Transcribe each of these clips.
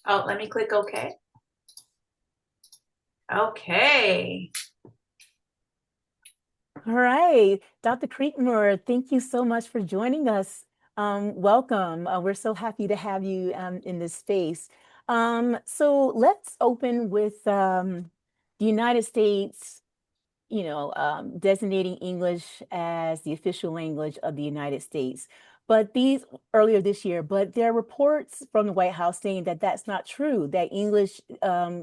Oh, let me click OK. Okay. All right, Dr. Creekmore, thank you so much for joining us. Welcome. We're so happy to have you in this space. So let's open with the United States, designating English as the official language of the United States. But these earlier this year, but there are reports from the White House saying that that's not true, that English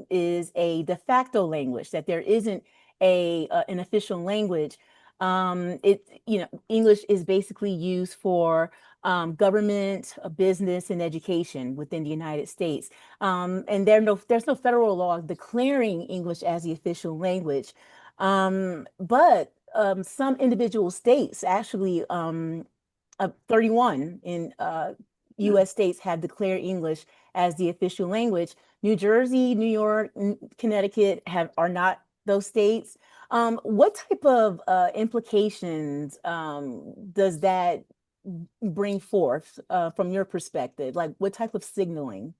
is a de facto language, that there isn't an official language. English is basically used for government, business, and education within the United States. And there's no federal law declaring English as the official language. But some individual states, actually 31 in US states, have declared English as the official language. New Jersey, New York, Connecticut are not those states. What type of implications does that bring forth from your perspective? Like what type of signaling?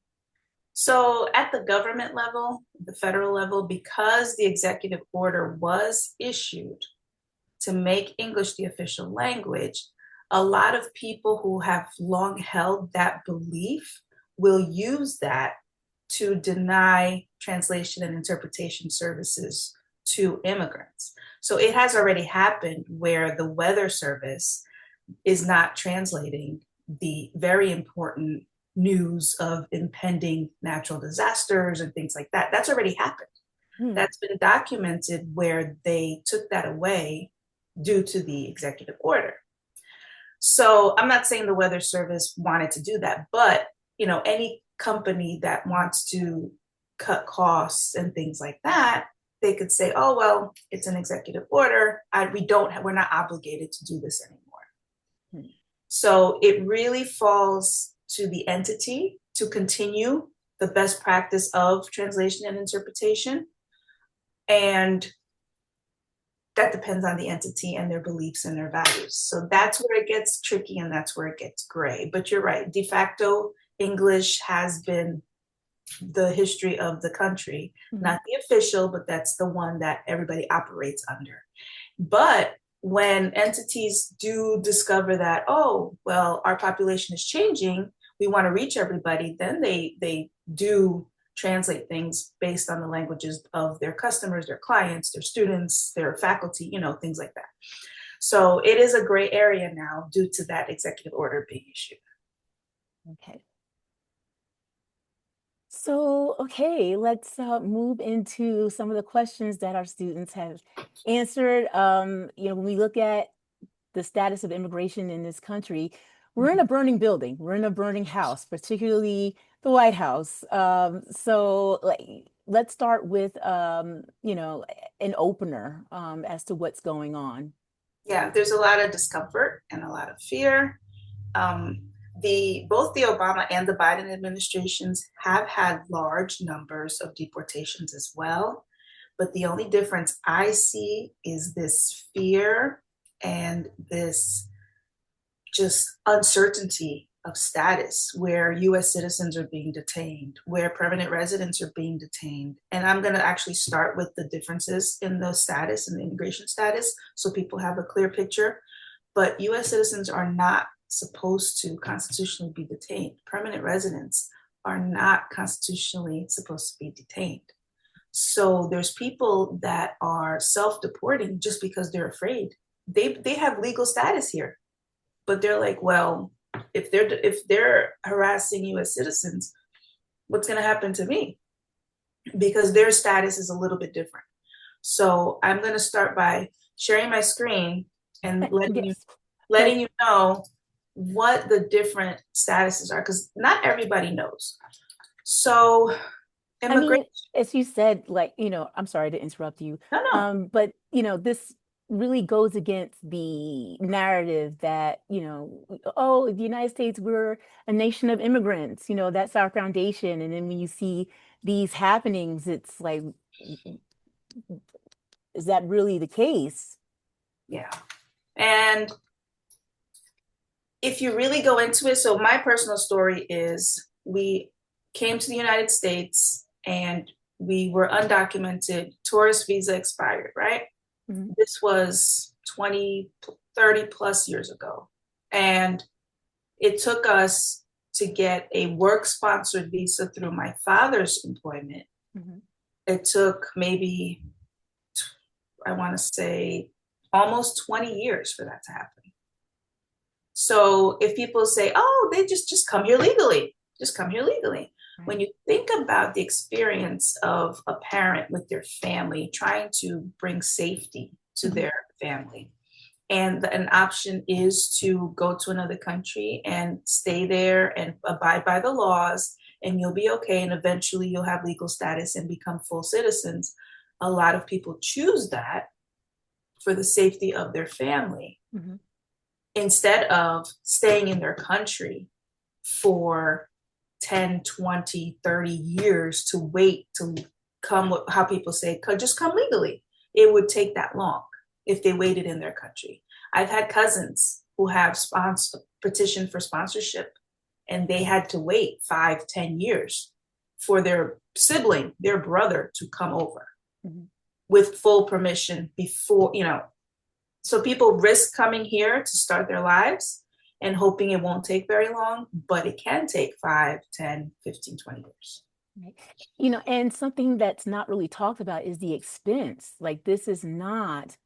So at the government level, the federal level, because the executive order was issued to make English the official language, a lot of people who have long held that belief will use that to deny translation and interpretation services to immigrants. So it has already happened where the Weather Service is not translating the very important news of impending natural disasters and things like that. That's already happened. Hmm. That's been documented where they took that away due to the executive order. So I'm not saying the Weather Service wanted to do that, but any company that wants to cut costs and things like that, they could say, "Oh well, it's an executive order. We're not obligated to do this anymore." Hmm. So it really falls to the entity to continue the best practice of translation and interpretation. And that depends on the entity and their beliefs and their values. So that's where it gets tricky and that's where it gets gray. But you're right, de facto English has been the history of the country, Hmm. not the official, but that's the one that everybody operates under. But when entities do discover that, oh, well, our population is changing, we want to reach everybody, then they do translate things based on the languages of their customers, their clients, their students, their faculty, things like that. So it is a gray area now due to that executive order being issued. Okay. So, okay, let's move into some of the questions that our students have answered. When we look at the status of immigration in this country, we're in a burning building, we're in a burning house, particularly the White House. So, like, let's start with, an opener as to what's going on. Yeah, there's a lot of discomfort and a lot of fear. Um, the both the Obama and the Biden administrations have had large numbers of deportations as well, but the only difference I see is this fear and this just uncertainty of status where US citizens are being detained, where permanent residents are being detained. And I'm going to actually start with the differences in the status and the immigration status so people have a clear picture. But US citizens are not supposed to constitutionally be detained. Permanent residents are not constitutionally supposed to be detained. So there's people that are self-deporting just because they're afraid. They have legal status here, but they're like, well, if they're harassing U.S. citizens, what's going to happen to me? Because their status is a little bit different. So I'm going to start by sharing my screen and letting you Yes. letting Let, you know what the different statuses are, because not everybody knows. So I immigration. mean, as you said, like, I'm sorry to interrupt you, No, no. but, this really goes against the narrative that, oh, the United States, we're a nation of immigrants, that's our foundation. And then when you see these happenings, it's like, is that really the case? Yeah. And if you really go into it, so my personal story is we came to the United States, and we were undocumented, tourist visa expired, right? Mm-hmm. This was 20, 30 plus years ago. And it took us to get a work sponsored visa through my father's employment. Mm-hmm. It took maybe, I want to say, almost 20 years for that to happen. So if people say, oh, they just come here legally, just come here legally. Right. When you think about the experience of a parent with their family trying to bring safety to their family, and an option is to go to another country and stay there and abide by the laws, and you'll be okay, and eventually you'll have legal status and become full citizens. A lot of people choose that for the safety of their family. Mm-hmm. Instead of staying in their country for 10, 20, 30 years to wait to come, how people say, just come legally. It would take that long if they waited in their country. I've had cousins who have petitioned for sponsorship, and they had to wait 5, 10 years for their sibling, their brother, to come over with full permission before, so people risk coming here to start their lives and hoping it won't take very long, but it can take 5, 10, 15, 20 years. Right. And something that's not really talked about is the expense. Like, this is not,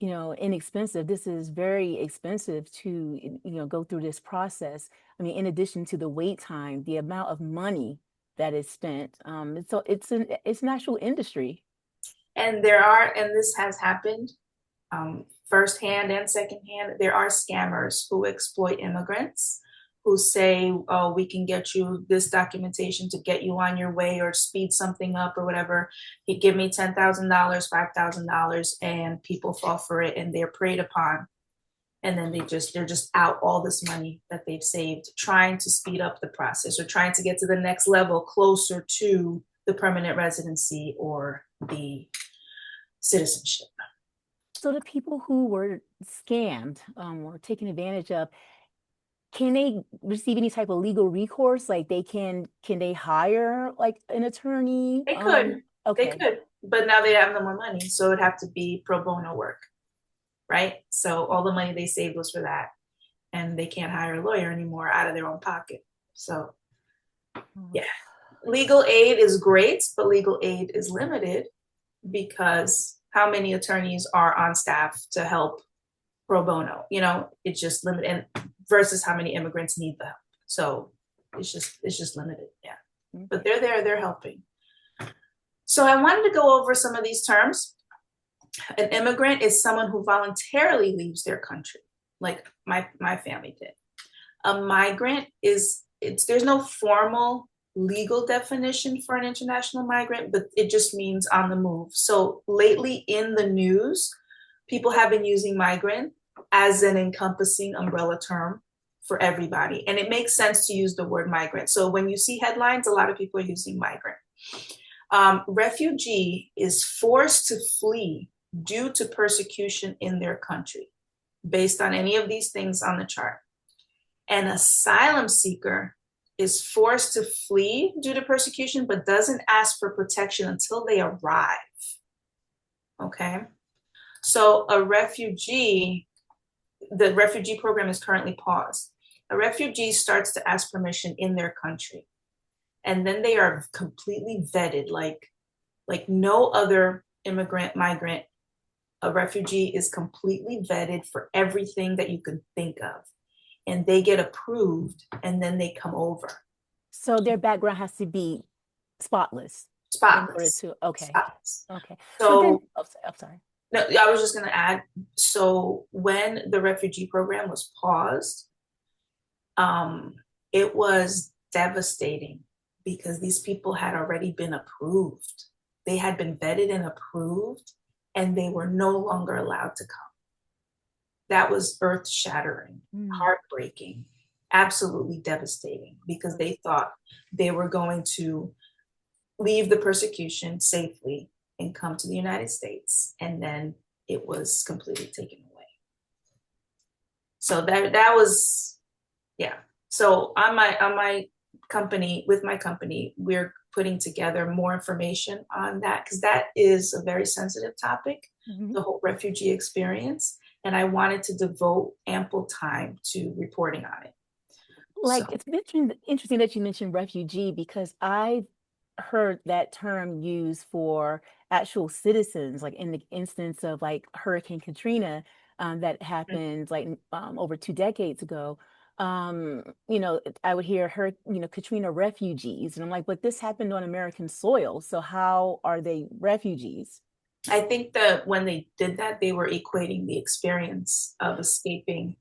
inexpensive. This is very expensive to, go through this process. I mean, in addition to the wait time, the amount of money that is spent. So it's an actual industry. And this has happened firsthand and secondhand. There are scammers who exploit immigrants, who say, oh, we can get you this documentation to get you on your way or speed something up or whatever. He'd give me $10,000, $5,000, and people fall for it, and they're preyed upon. And then they're just out all this money that they've saved, trying to speed up the process or trying to get to the next level closer to the permanent residency or the citizenship. So the people who were scammed or taken advantage of, can they receive any type of legal recourse? Like, can they hire like an attorney? They could. Okay. They could, but now they have no more money, so it'd have to be pro bono work, right? So all the money they saved was for that, and they can't hire a lawyer anymore out of their own pocket. So, yeah, legal aid is great, but legal aid is limited because how many attorneys are on staff to help pro bono? It's just limited, and versus how many immigrants need the help. So it's just limited. Yeah. But they're there, they're helping. So I wanted to go over some of these terms. An immigrant is someone who voluntarily leaves their country, like my family did. A migrant there's no formal legal definition for an international migrant, but it just means on the move. So lately in the news, people have been using migrant as an encompassing umbrella term for everybody. And it makes sense to use the word migrant. So when you see headlines, a lot of people are using migrant. Refugee is forced to flee due to persecution in their country, based on any of these things on the chart. An asylum seeker is forced to flee due to persecution, but doesn't ask for protection until they arrive. Okay? So the refugee program is currently paused. A refugee starts to ask permission in their country, and then they are completely vetted like no other migrant. A refugee is completely vetted for everything that you can think of, and they get approved, and then they come over. So their background has to be spotless. Spotless. Okay. Spotless. Okay. So I'm sorry. No, I was just going to add. So when the refugee program was paused, it was devastating because these people had already been approved. They had been vetted and approved, and they were no longer allowed to come. That was earth-shattering, heartbreaking, absolutely devastating, because they thought they were going to leave the persecution safely and come to the United States, and then it was completely taken away. So that was, yeah. So on my company, with my company, we're putting together more information on that because that is a very sensitive topic, Mhm. the whole refugee experience. And I wanted to devote ample time to reporting on it. So, Like it's interesting that you mentioned refugee because I heard that term used for actual citizens, like in the instance of like Hurricane Katrina, that happened like over 2 decades ago. I would hear her, Katrina refugees, and I'm like, but this happened on American soil, so how are they refugees? I think that when they did that, they were equating the experience of escaping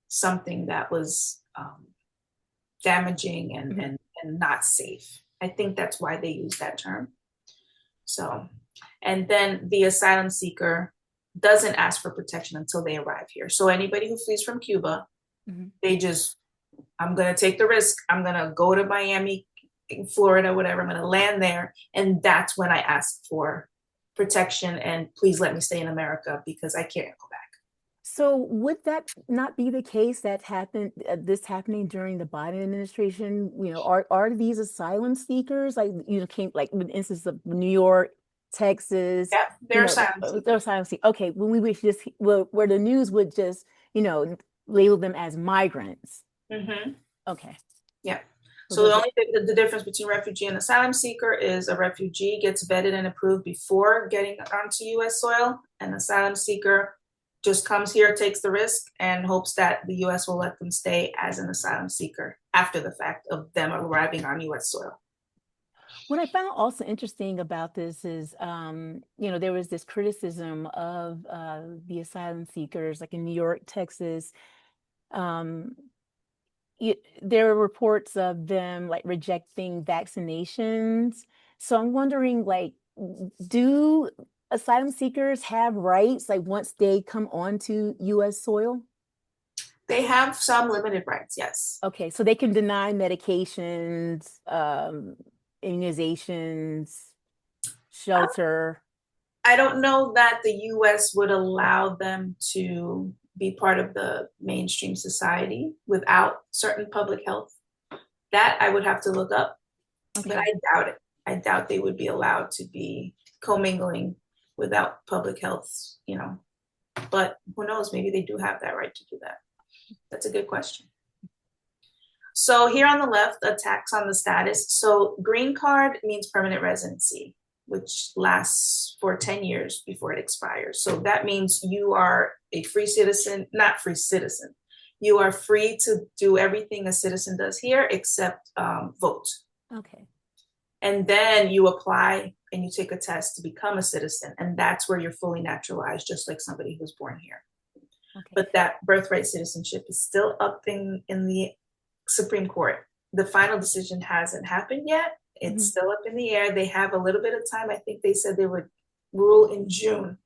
something that was damaging Mhm. and not safe. I think that's why they use that term. So, and then the asylum seeker doesn't ask for protection until they arrive here. So anybody who flees from Cuba, Mhm. they just, I'm going to take the risk. I'm going to go to Miami, Florida, whatever. I'm going to land there. And that's when I ask for protection and please let me stay in America because I can't go back. So would that not be the case this happening during the Biden administration? Are these asylum seekers like came like with instance of New York, Texas, Yeah, they're asylum they're seekers. asylum seekers. Okay, when we would just where the news would just, label them as migrants. Mm-hmm. Okay. Yeah. So So the those are only thing, the difference between refugee and asylum seeker is a refugee gets vetted and approved before getting onto U.S. soil. An asylum seeker just comes here, takes the risk, and hopes that the U.S. will let them stay as an asylum seeker after the fact of them arriving on U.S. soil. What I found also interesting about this is, there was this criticism of the asylum seekers, like in New York, Texas. Um, there were reports of them like rejecting vaccinations. So I'm wondering, like, do asylum seekers have rights, like once they come onto U.S. soil? They have some limited rights, yes. Okay, so they can deny medications, immunizations, shelter. I don't know that the US would allow them to be part of the mainstream society without certain public health. That I would have to look up, but Okay. I doubt it. I doubt they would be allowed to be commingling without public health. But who knows? Maybe they do have that right to do that. That's a good question. So here on the left, a tax on the status. So green card means permanent residency, which lasts for 10 years before it expires. So that means you are a free citizen, not free citizen. You are free to do everything a citizen does here except vote. Okay. And then you apply and you take a test to become a citizen. And that's where you're fully naturalized, just like somebody who's born here. Okay. But that birthright citizenship is still up in the Supreme Court. The final decision hasn't happened yet. It's Mhm. still up in the air. They have a little bit of time. I think they said they would rule in June.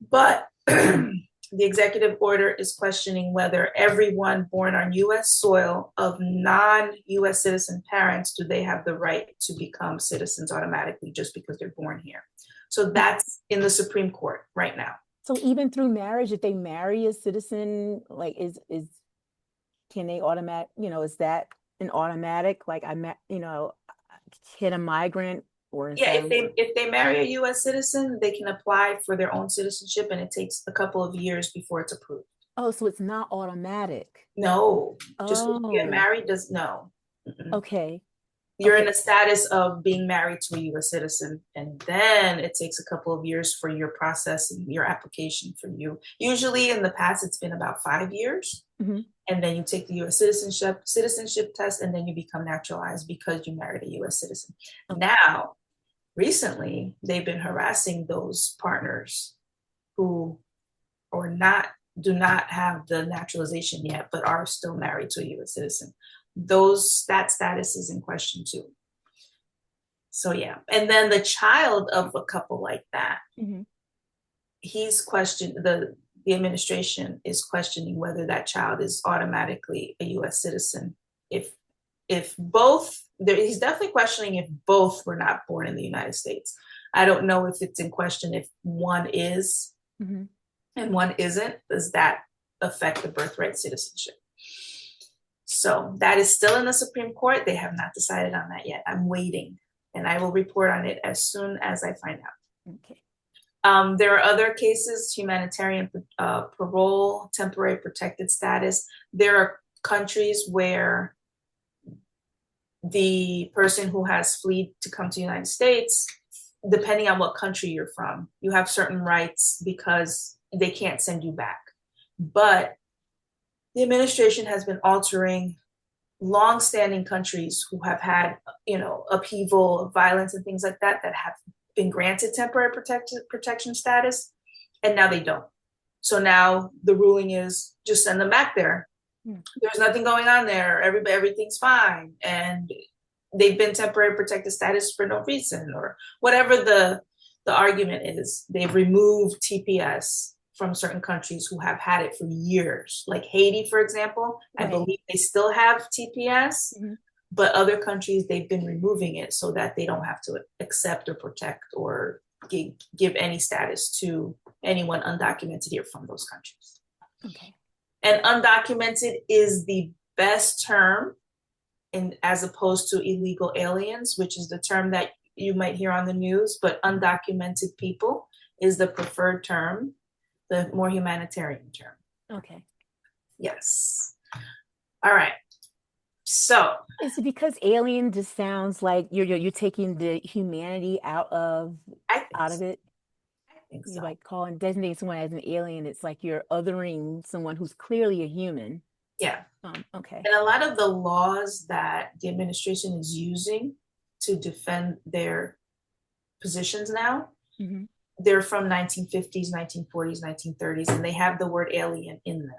But the executive order is questioning whether everyone born on US soil of non-US citizen parents, do they have the right to become citizens automatically just because they're born here? So that's in the Supreme Court right now. So even through marriage, if they marry a citizen, like can they automatic, is that an automatic? Like can a migrant or Yeah, if asylum? they marry a US citizen, they can apply for their own citizenship and it takes a couple of years before it's approved. Oh, so it's not automatic. No, just because you get Oh, married does no. Mm-mm. okay. You're in Okay. a status of being married to a US citizen, and then it takes a couple of years for your process and your application for you. Usually in the past, it's been about 5 years. Mhm. And then you take the US citizenship test, and then you become naturalized because you married a US citizen. Okay. Now, recently, they've been harassing those partners who or not do not have the naturalization yet, but are still married to a U.S. citizen. That status is in question too. So yeah, and then the child of a couple like that, Mhm. he's questioned the administration is questioning whether that child is automatically a U.S. citizen if both. He's definitely questioning if both were not born in the United States. I don't know if it's in question if one is Mhm. and one isn't. Does that affect the birthright citizenship? So that is still in the Supreme Court. They have not decided on that yet. I'm waiting, and I will report on it as soon as I find out. Okay. There are other cases, humanitarian parole, temporary protected status. There are countries where the person who has fled to come to the United States, depending on what country you're from, you have certain rights because they can't send you back. But the administration has been altering long-standing countries who have had, upheaval, violence, and things like that have been granted temporary protection status, and now they don't. So now the ruling is just send them back there. There's nothing going on there. Everything's fine, and they've been temporary protected status for no reason, or whatever the argument is. They've removed TPS from certain countries who have had it for years, like Haiti, for example. Right. I believe they still have TPS, but other countries, they've been removing it so that they don't have to accept or protect or give any status to anyone undocumented here from those countries. Okay. And undocumented is the best term, as opposed to illegal aliens, which is the term that you might hear on the news, but undocumented people is the preferred term, the more humanitarian term. Okay. Yes. All right. So is it because alien just sounds like you're taking the humanity out of it? I think so. You're like designating someone as an alien. It's like you're othering someone who's clearly a human. Yeah. Okay. And a lot of the laws that the administration is using to defend their positions now, they're from 1950s, 1940s, 1930s, and they have the word alien in them.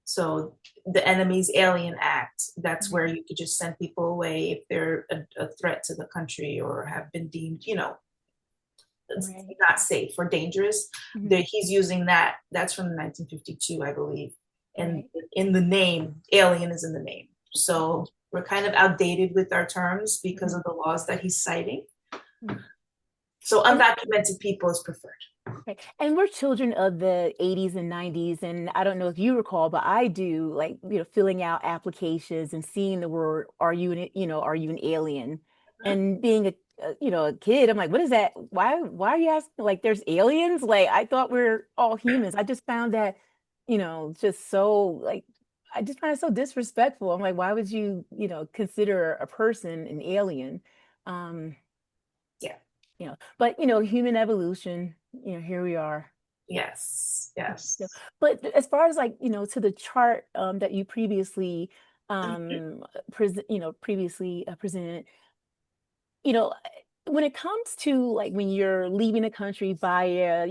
So the Enemies Alien Act, that's where you could just send people away if they're a threat to the country or have been deemed, not safe or dangerous. He's using that. That's from 1952, I believe. And in the name, alien is in the name. So we're kind of outdated with our terms because of the laws that he's citing. So undocumented people is preferred. Right. And we're children of the 80s and 90s. And I don't know if you recall, but I do, like, filling out applications and seeing the word, are you an alien? And being a kid, I'm like, what is that? Why are you asking? Like, there's aliens? Like, I thought we're all humans. I just found that, just so, like, I just find it so disrespectful. I'm like, why would you, consider a person an alien? But human evolution, here we are. Yes. But as far as to the chart that you previously presented, when it comes to when you're leaving a country via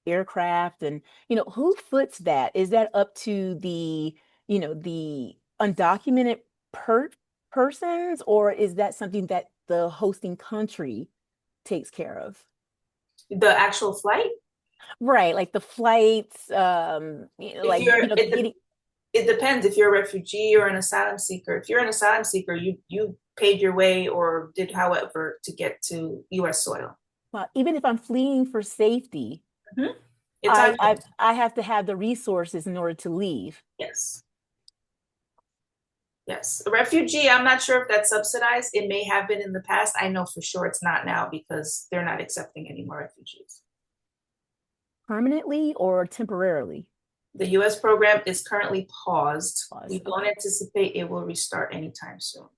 aircraft, and who foots that? Is that up to the the undocumented persons, or is that something that the hosting country takes care of? The actual flight? Right, like the flights, it depends if you're a refugee or an asylum seeker. If you're an asylum seeker, you paid your way or did however to get to US soil. Well, even if I'm fleeing for safety, I have to have the resources in order to leave. Yes. A refugee, I'm not sure if that's subsidized. It may have been in the past. I know for sure it's not now because they're not accepting any more refugees. Permanently or temporarily? The U.S. program is currently paused. We don't anticipate it will restart anytime soon.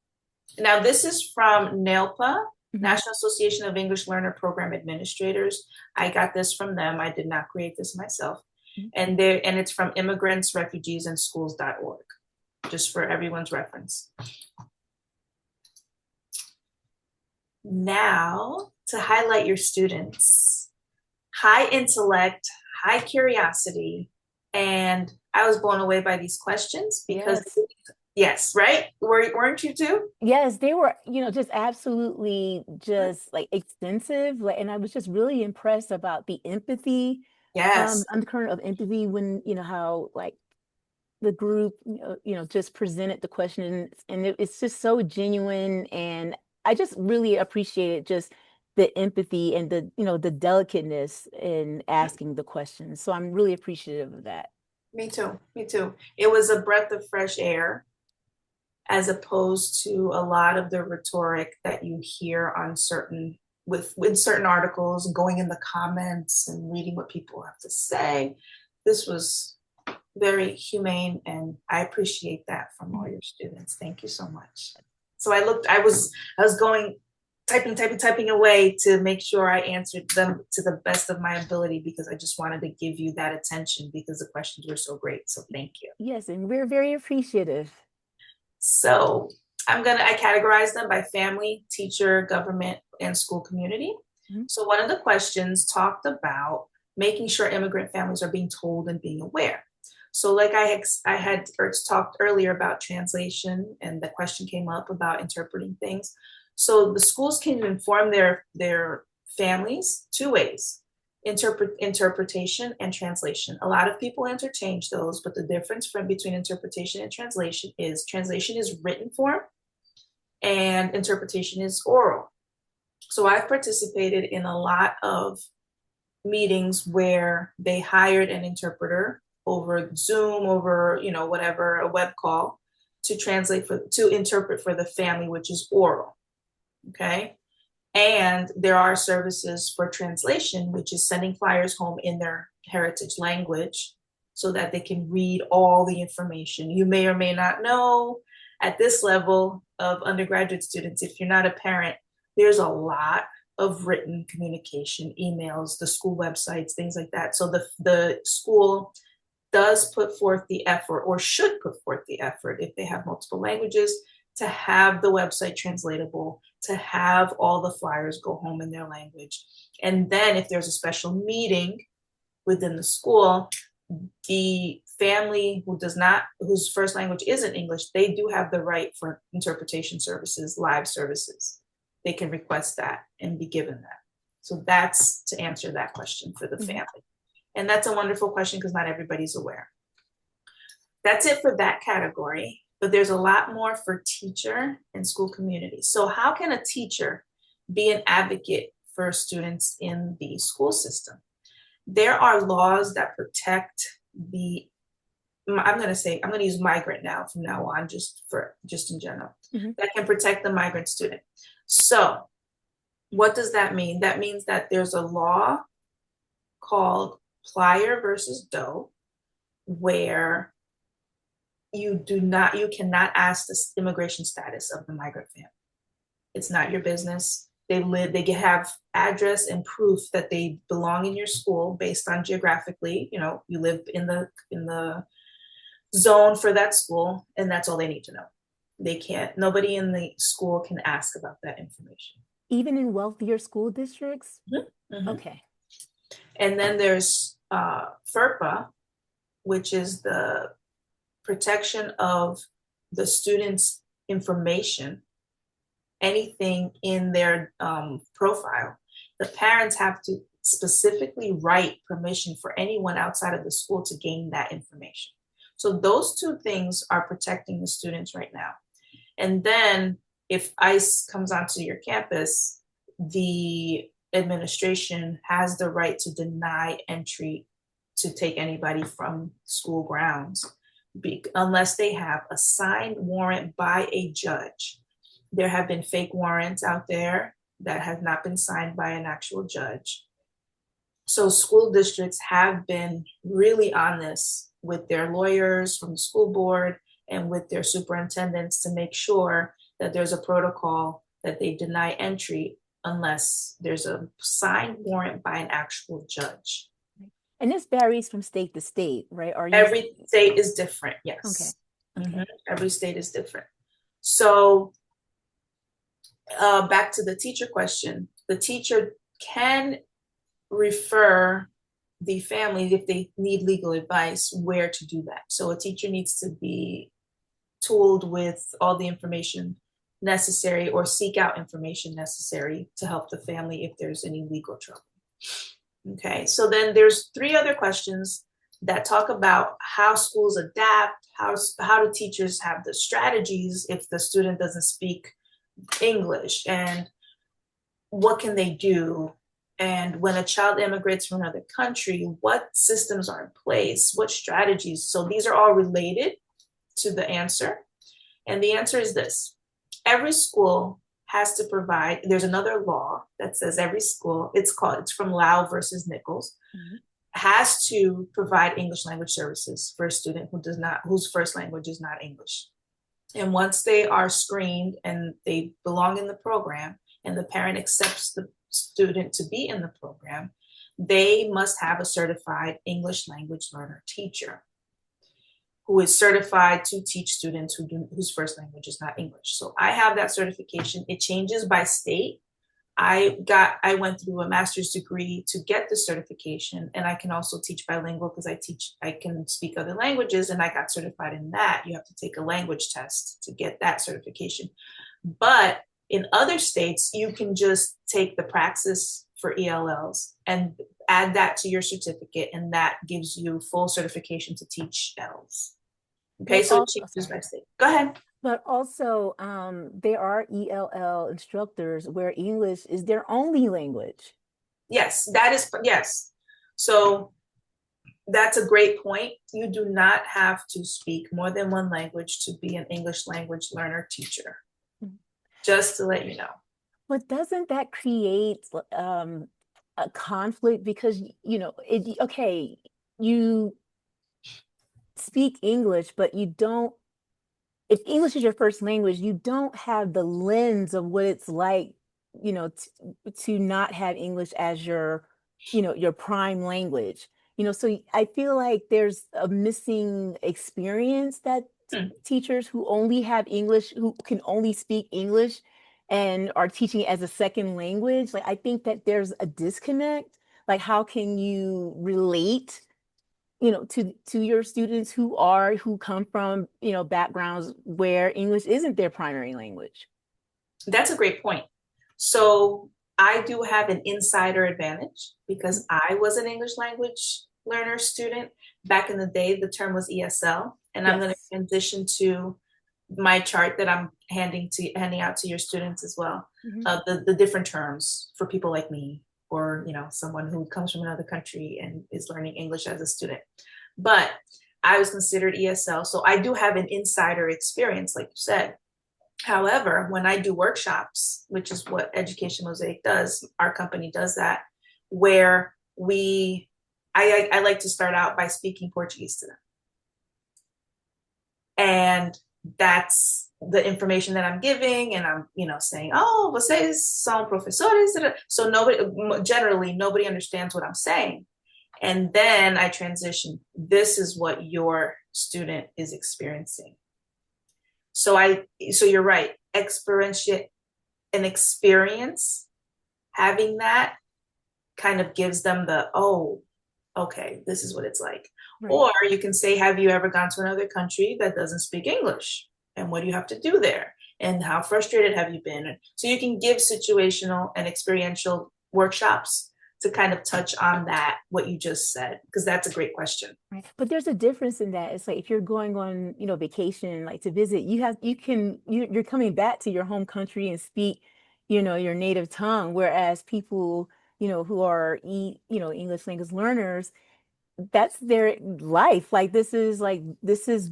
Now, this is from NAILPA, National Association of English Learner Program Administrators. I got this from them. I did not create this myself. And it's from immigrantsrefugeesandschools.org. Just for everyone's reference. Now, to highlight your students, high intellect, high curiosity, and I was blown away by these questions because, yes, right? Weren't you too? Yes, they were, just absolutely just extensive. And I was just really impressed about the empathy. Undercurrent of empathy when, how the group, just presented the question, and it's just so genuine. And I just really appreciated just the empathy and the, the delicateness in asking the questions. So I'm really appreciative of that. Me too. Me too. It was a breath of fresh air as opposed to a lot of the rhetoric that you hear on certain with certain articles, going in the comments and reading what people have to say. This was very humane, and I appreciate that from all your students. Thank you so much. So I was going typing away to make sure I answered them to the best of my ability, because I just wanted to give you that attention because the questions were so great. So thank you. Yes, and we're very appreciative. So I categorize them by family, teacher, government, and school community. Mhm. So one of the questions talked about making sure immigrant families are being told and being aware. So like I had talked earlier about translation, and the question came up about interpreting things. So the schools can inform their families two ways: interpretation and translation. A lot of people interchange those, but the difference between interpretation and translation is written form and interpretation is oral. So I've participated in a lot of meetings where they hired an interpreter over Zoom, over, whatever, a web call, to interpret for the family, which is oral. Okay. And there are services for translation, which is sending flyers home in their heritage language so that they can read all the information. You may or may not know, at this level of undergraduate students, if you're not a parent, there's a lot of written communication, emails, the school websites, things like that. So the school does put forth the effort, or should put forth the effort if they have multiple languages, to have the website translatable, to have all the flyers go home in their language. And then if there's a special meeting within the school, the family whose first language isn't English, they do have the right for interpretation services, live services. They can request that and be given that. So that's to answer that question for the family. And that's a wonderful question because not everybody's aware. That's it for that category, but there's a lot more for teacher and school community. So how can a teacher be an advocate for students in the school system? There are laws that protect I'm going to use migrant now from now on, just in general, that can protect the migrant student. So what does that mean? That means that there's a law called Plyer versus Doe, where you cannot ask the immigration status of the migrant family. It's not your business. They have address and proof that they belong in your school based on geographically, you live in the zone for that school, and that's all they need to know. Nobody in the school can ask about that information. Even in wealthier school districts? Mm-hmm. Okay. And then there's FERPA, which is the protection of the student's information, anything in their profile. The parents have to specifically write permission for anyone outside of the school to gain that information. So those two things are protecting the students right now. And then if ICE comes onto your campus, the administration has the right to deny entry to take anybody from school grounds unless they have a signed warrant by a judge. There have been fake warrants out there that have not been signed by an actual judge. So school districts have been really on this with their lawyers from the school board and with their superintendents to make sure that there's a protocol that they deny entry unless there's a signed warrant by an actual judge. And this varies from state to state, right? Every state is different, yes. Okay. Mm-hmm. Every state is different. So back to the teacher question, the teacher can refer the family if they need legal advice where to do that. So a teacher needs to be tooled with all the information necessary or seek out information necessary to help the family if there's any legal trouble. Okay, so then there's 3 other questions that talk about how schools adapt, how do teachers have the strategies if the student doesn't speak English, and what can they do And when a child immigrates from another country, what systems are in place, what strategies? So these are all related to the answer. And the answer is this: every school has to provide, there's another law that says every school, it's from Lau versus Nichols, Mhm. has to provide English language services for a student whose first language is not English. And once they are screened and they belong in the program, and the parent accepts the student to be in the program, they must have a certified English language learner teacher who is certified to teach students whose first language is not English. So I have that certification. It changes by state. I went through a master's degree to get the certification, and I can also teach bilingual because I can speak other languages, and I got certified in that. You have to take a language test to get that certification. But in other states, you can just take the praxis for ELLs and add that to your certificate, and that gives you full certification to teach ELLs. Okay, But so it also, oh, changes sorry. by state. Go ahead. But also, there are ELL instructors where English is their only language. Yes, that is, yes. So that's a great point. You do not have to speak more than one language to be an English language learner teacher, Mhm. just to let you know. But doesn't that create a conflict? Because, okay, you speak English, but you don't, if English is your first language, you don't have the lens of what it's like, to not have English as your prime language. So I feel like there's a missing experience that Hmm. teachers who only have English, who can only speak English and are teaching it as a second language. Like, I think that there's a disconnect. Like, how can you relate, to your students who come from, backgrounds where English isn't their primary language? That's a great point. So I do have an insider advantage because I was an English language learner student. Back in the day, the term was ESL, and I'm going to Yes. transition to my chart that I'm handing out to your students as well. Mhm. The different terms for people like me, or someone who comes from another country and is learning English as a student. But I was considered ESL, so I do have an insider experience, like you said. However, when I do workshops, which is what Education Mosaic does, our company does that, where I like to start out by speaking Portuguese to them. And that's the information that I'm giving. And I'm, saying, oh, vocês são professores. So generally, nobody understands what I'm saying. And then I transition. This is what your student is experiencing. So you're right. An experience, having that kind of gives them oh, okay, this is what it's like. Right. Or you can say, have you ever gone to another country that doesn't speak English? And what do you have to do there? And how frustrated have you been? So you can give situational and experiential workshops to kind of touch on that, what you just said, because that's a great question. Right. But there's a difference in that. It's like if you're going on, vacation, like to visit, you're coming back to your home country and speak, your native tongue. Whereas people, who are, English language learners, that's their life. This is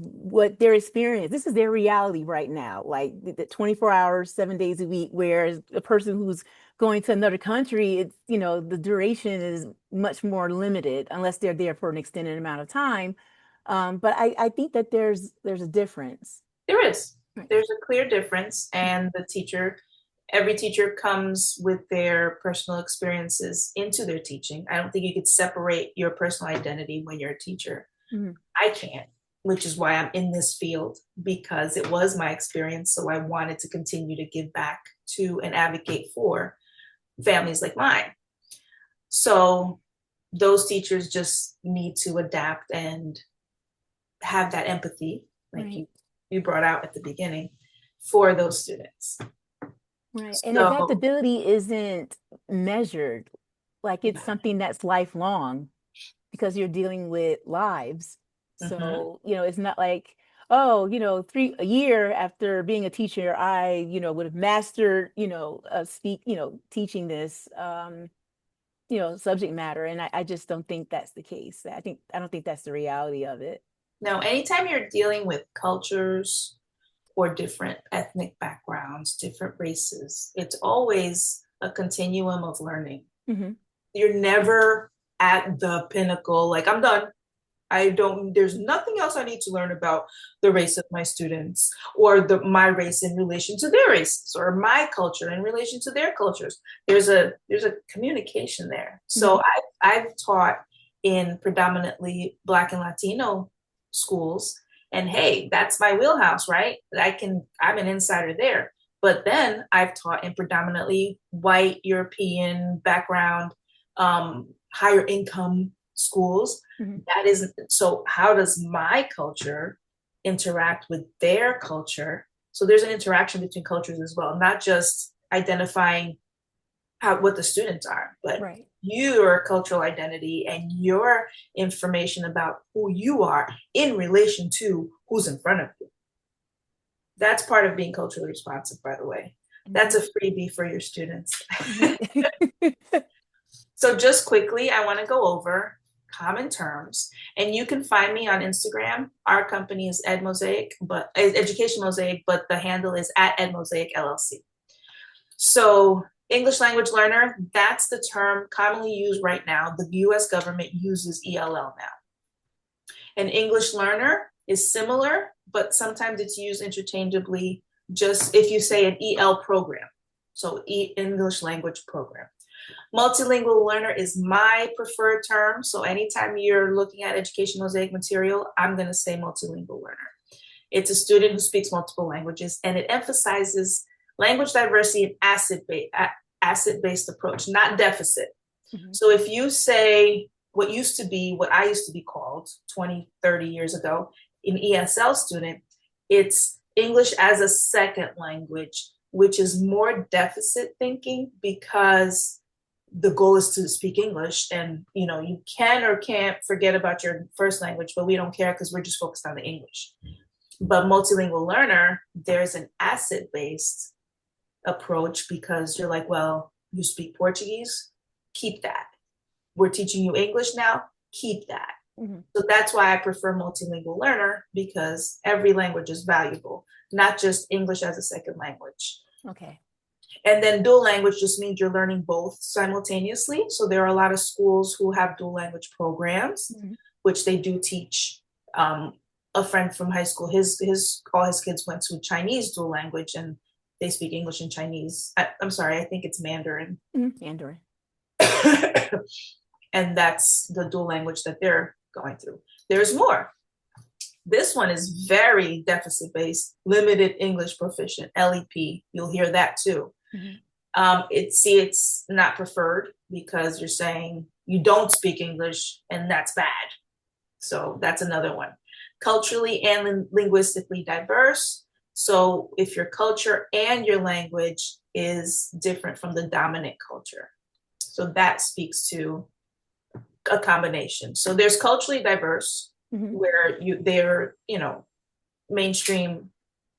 what their experience. This is their reality right now. Like the 24 hours, 7 days a week. Whereas a person who's going to another country, it's, the duration is much more limited unless they're there for an extended amount of time. But I think that there's a difference. There is. Right. There's a clear difference, and every teacher comes with their personal experiences into their teaching. I don't think you could separate your personal identity when you're a teacher. Mhm. I can't, which is why I'm in this field, because it was my experience. So I wanted to continue to give back to and advocate for families like mine. So those teachers just need to adapt and have that empathy, like Right. you brought out at the beginning, for those students. Right. And So adaptability isn't measured. Like it's something that's lifelong because you're dealing with lives. mhm. So, it's not like, oh, a year after being a teacher, I, would have mastered, teaching this. subject matter. And I just don't think that's the case. I don't think that's the reality of it. Now, anytime you're dealing with cultures or different ethnic backgrounds, different races, it's always a continuum of learning. Mm-hmm. You're never at the pinnacle, like I'm done. There's nothing else I need to learn about the race of my students or my race in relation to their races or my culture in relation to their cultures. There's a communication there. So Mm-hmm. I've taught in predominantly Black and Latino schools, and hey, that's my wheelhouse, right? I'm an insider there. But then I've taught in predominantly white European background, higher income schools. Mm-hmm. That isn't so. How does my culture interact with their culture? So there's an interaction between cultures as well, not just identifying what the students are, but Right. your cultural identity and your information about who you are in relation to who's in front of you. That's part of being culturally responsive, by the way. That's a freebie for your students. Mm-hmm. So just quickly, I want to go over common terms, and you can find me on Instagram. Our company is Education Mosaic, but the handle is at EdMosaic LLC. So English language learner, that's the term commonly used right now. The US government uses ELL now. An English learner is similar, but sometimes it's used interchangeably just if you say an EL program. So English language program. Multilingual learner is my preferred term. So anytime you're looking at Education Mosaic material, I'm going to say multilingual learner. It's a student who speaks multiple languages, and it emphasizes language diversity and asset-based approach, not deficit. Mm-hmm. So if you say what I used to be called 20, 30 years ago, an ESL student, it's English as a second language, which is more deficit thinking because the goal is to speak English, and you can or can't forget about your first language, but we don't care because we're just focused on the English. But multilingual learner, there's an asset-based approach because you're like, well, you speak Portuguese, keep that. We're teaching you English now, keep that. Mm-hmm. So that's why I prefer multilingual learner, because every language is valuable, not just English as a second language. Okay. And then dual language just means you're learning both simultaneously. So there are a lot of schools who have dual language programs, mm-hmm. which they do teach. A friend from high school, all his kids went to Chinese dual language, and they speak English and Chinese. I'm sorry, I think it's Mandarin. Mm-hmm. Mandarin. And that's the dual language that they're going through. There's more. This one is very deficit-based, limited English proficient, LEP. You'll hear that too. Mm-hmm. It's not preferred because you're saying you don't speak English and that's bad. So that's another one. Culturally and linguistically diverse. So if your culture and your language is different from the dominant culture. So that speaks to a combination. So there's culturally diverse, mm-hmm. where they're mainstream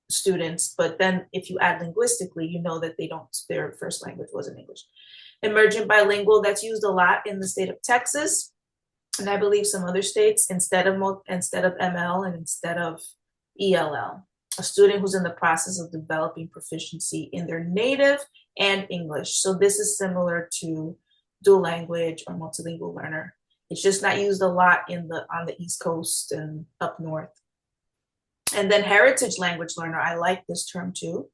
students, but then if you add linguistically, that their first language wasn't English. Emergent bilingual, that's used a lot in the state of Texas, and I believe some other states, instead of ML and instead of ELL. A student who's in the process of developing proficiency in their native and English. So this is similar to dual language or multilingual learner. It's just not used a lot on the East Coast and up north. And then heritage language learner, I like this term too.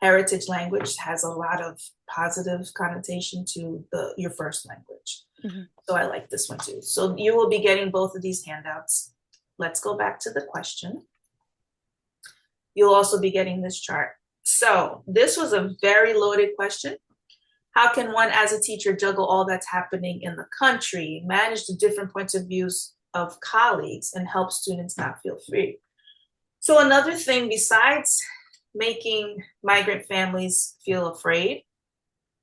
Heritage language has a lot of positive connotation to your first language. Mm-hmm. So I like this one too. So you will be getting both of these handouts. Let's go back to the question. You'll also be getting this chart. So this was a very loaded question. How can one as a teacher juggle all that's happening in the country, manage the different points of views of colleagues, and help students not feel free? So another thing besides making migrant families feel afraid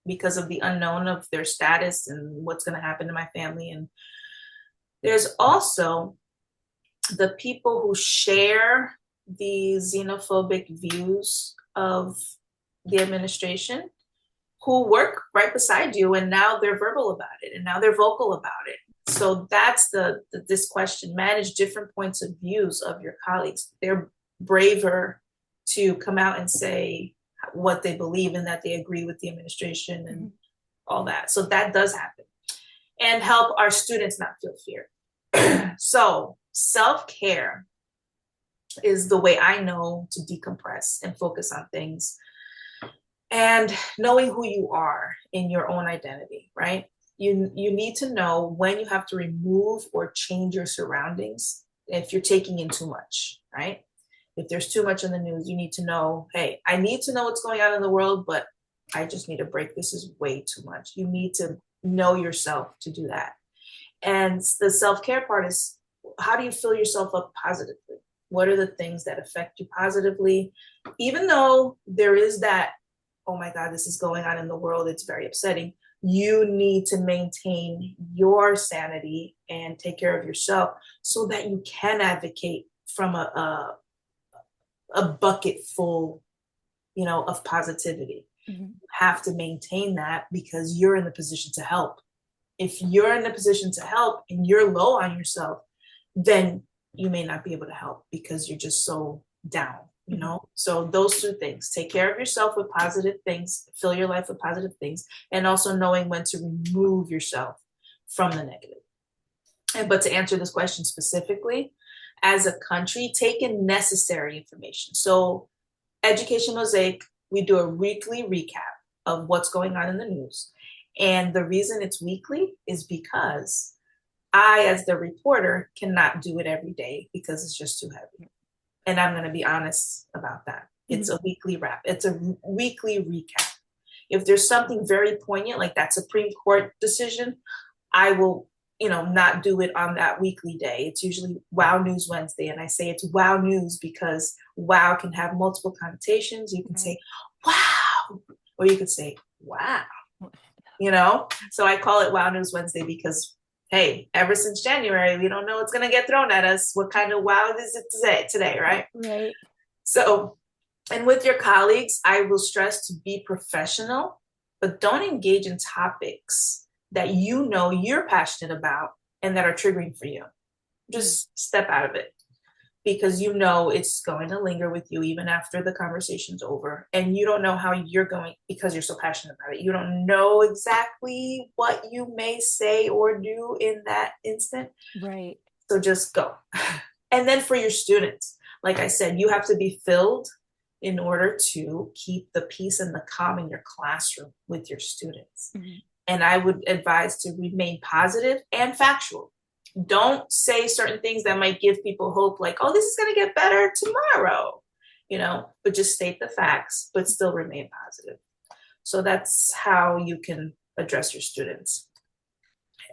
because of the unknown of their status and what's going to happen to my family, and there's also the people who share the xenophobic views of the administration, who work right beside you, and now they're verbal about it, and now they're vocal about it. So that's this question: manage different points of views of your colleagues. They're braver to come out and say what they believe and that they agree with the administration and all that. So that does happen, and help our students not feel fear. So self-care is the way I know to decompress and focus on things, and knowing who you are in your own identity, right? You need to know when you have to remove or change your surroundings if you're taking in too much, right? If there's too much in the news, you need to know, hey, I need to know what's going on in the world, but I just need a break. This is way too much. You need to know yourself to do that. And the self-care part is, how do you fill yourself up positively? What are the things that affect you positively? Even though there is that, oh my God, this is going on in the world, it's very upsetting. You need to maintain your sanity and take care of yourself so that you can advocate from a bucket full, of positivity. You have to maintain that because you're in the position to help. If you're in the position to help and you're low on yourself, then you may not be able to help because you're just so down. So those two things: take care of yourself with positive things, fill your life with positive things, and also knowing when to remove yourself from the negative. But to answer this question specifically, as a country, take in necessary information. So Education Mosaic, we do a weekly recap of what's going on in the news. And the reason it's weekly is because I, as the reporter, cannot do it every day because it's just too heavy. And I'm going to be honest about that. It's a weekly wrap. It's a weekly recap. If there's something very poignant, like that Supreme Court decision, I will, not do it on that weekly day. It's usually Wow News Wednesday. And I say it's Wow News because wow can have multiple connotations. You can say, wow, or you could say, wow, So I call it Wow News Wednesday because, hey, ever since January, we don't know what's going to get thrown at us. What kind of wow is it today, right? Right. So, and with your colleagues, I will stress to be professional, but don't engage in topics that you're passionate about and that are triggering for you. Just step out of it because it's going to linger with you even after the conversation's over. And you don't know how you're going because you're so passionate about it. You don't know exactly what you may say or do in that instant. Right. So just go. And then for your students, like I said, you have to be filled in order to keep the peace and the calm in your classroom with your students. And I would advise to remain positive and factual. Don't say certain things that might give people hope, like, oh, this is going to get better tomorrow, but just state the facts, but still remain positive. So that's how you can address your students.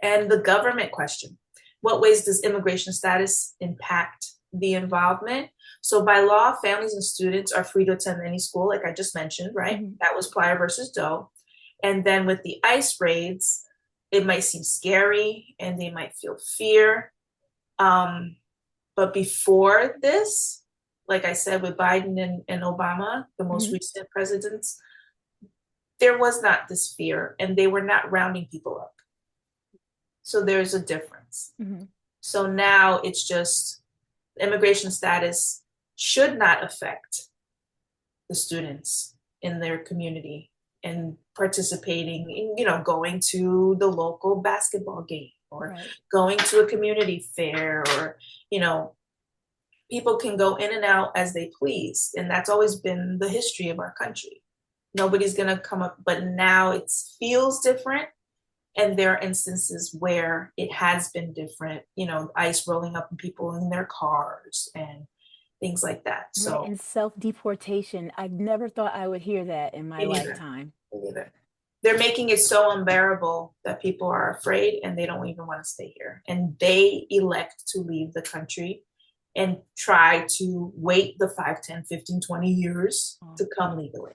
And the government question: what ways does immigration status impact the involvement? So by law, families and students are free to attend any school, like I just mentioned, right? That was Plyer versus Doe. And then with the ICE raids, it might seem scary and they might feel fear. But before this, like I said, with Biden and Obama, the most recent presidents, there was not this fear and they were not rounding people up. So there's a difference. So now it's just immigration status should not affect the students in their community and participating in, going to the local basketball game or going to a community fair or, people can go in and out as they please. And that's always been the history of our country. Nobody's going to come up, but now it feels different. And there are instances where it has been different, ICE rolling up people in their cars and things like that. So, and self-deportation, I never thought I would hear that in my lifetime. They're making it so unbearable that people are afraid and they don't even want to stay here. And they elect to leave the country and try to wait the 5, 10, 15, 20 years to come legally.